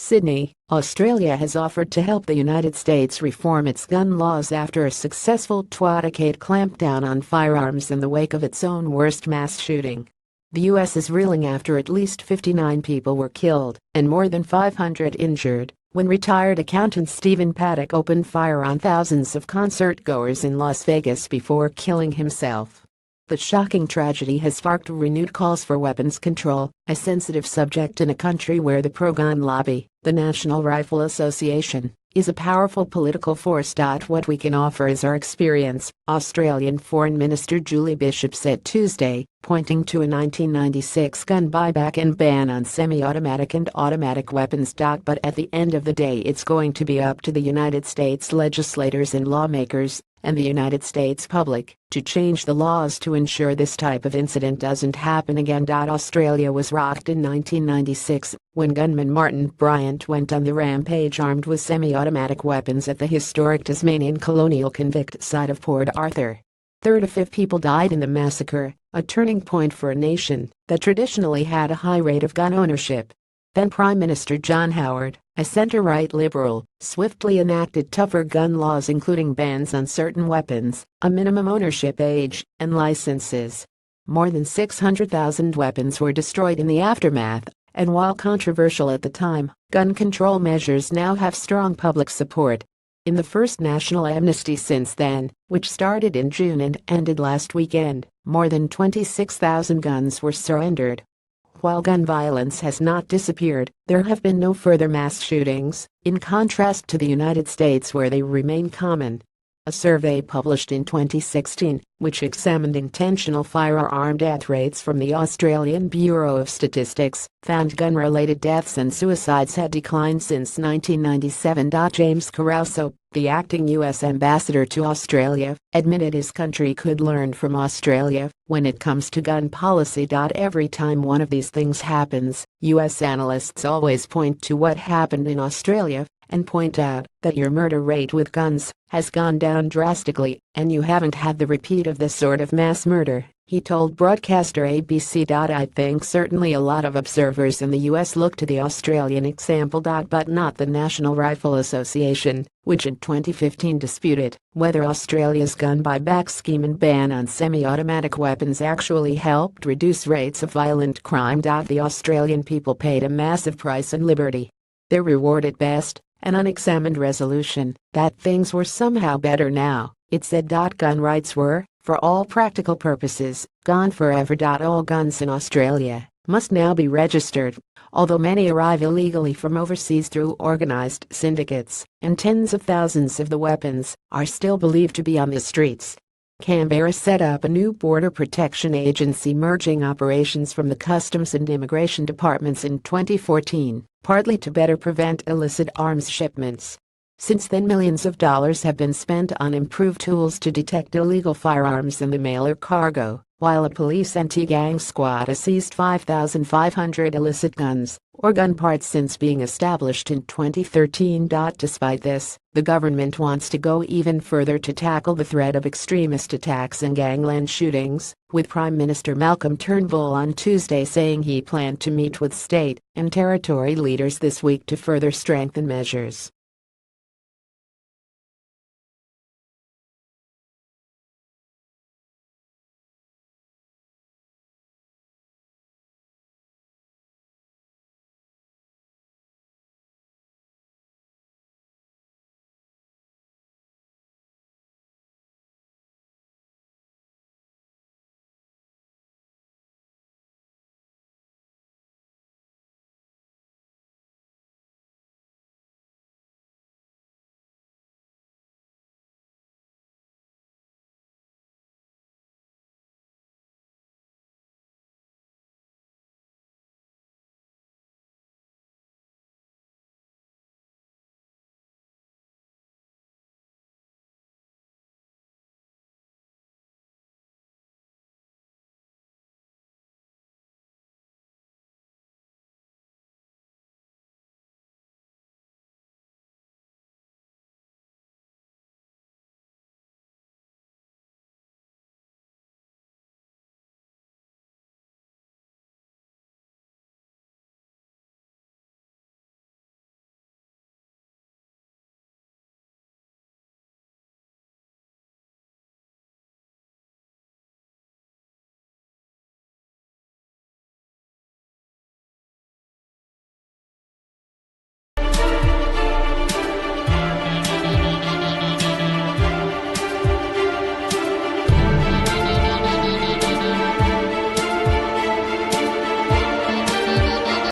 Sydney, Australia has offered to help the United States reform its gun laws after a successful 20-decade clampdown on firearms in the wake of its own worst mass shooting. The U.S. is reeling after at least 59 people were killed and more than 500 injured when retired accountant Stephen Paddock opened fire on thousands of concert-goers in Las Vegas before killing himself. The shocking tragedy has sparked renewed calls for weapons control, a sensitive subject in a country where the pro-gun lobby, the National Rifle Association, is a powerful political force. What we can offer is our experience, Australian Foreign Minister Julie Bishop said Tuesday, pointing to a 1996 gun buyback and ban on semi-automatic and automatic weapons. But at the end of the day, it's going to be up to the United States legislators and lawmakers, and the United States public, to change the laws to ensure this type of incident doesn't happen again. Australia was rocked in 1996 when gunman Martin Bryant went on the rampage armed with semi-automatic weapons at the historic Tasmanian colonial convict site of Port Arthur. 35 people died in the massacre, a turning point for a nation that traditionally had a high rate of gun ownership. Then Prime Minister John Howard, a centre-right liberal, swiftly enacted tougher gun laws including bans on certain weapons, a minimum ownership age, and licenses. More than 600,000 weapons were destroyed in the aftermath, and while controversial at the time, gun control measures now have strong public support. In the first national amnesty since then, which started in June and ended last weekend, more than 26,000 guns were surrendered. While gun violence has not disappeared, there have been no further mass shootings, in contrast to the United States where they remain common. A survey published in 2016, which examined intentional firearm death rates from the Australian Bureau of Statistics, found gun-related deaths and suicides had declined since 1997. James Carouso, the acting U.S. ambassador to Australia, admitted his country could learn from Australia when it comes to gun policy. Every time one of these things happens, U.S. analysts always point to what happened in Australia and point out that your murder rate with guns has gone down drastically, and you haven't had the repeat of this sort of mass murder, he told broadcaster ABC. I think certainly a lot of observers in the US look to the Australian example. But not the National Rifle Association, which in 2015 disputed whether Australia's gun buyback scheme and ban on semi-automatic weapons actually helped reduce rates of violent crime. The Australian people paid a massive price in liberty. Their reward at best, an unexamined resolution that things were somehow better now, it said. Gun rights were, for all practical purposes, gone forever. All guns in Australia must now be registered, although many arrive illegally from overseas through organized syndicates, and tens of thousands of the weapons are still believed to be on the streets. Canberra set up a new border protection agency merging operations from the Customs and Immigration departments in 2014, partly to better prevent illicit arms shipments. Since then, millions of dollars have been spent on improved tools to detect illegal firearms in the mail or cargo, while a police anti-gang squad has seized 5,500 illicit guns or gun parts since being established in 2013. Despite this, the government wants to go even further to tackle the threat of extremist attacks and gangland shootings, with Prime Minister Malcolm Turnbull on Tuesday saying he planned to meet with state and territory leaders this week to further strengthen measures.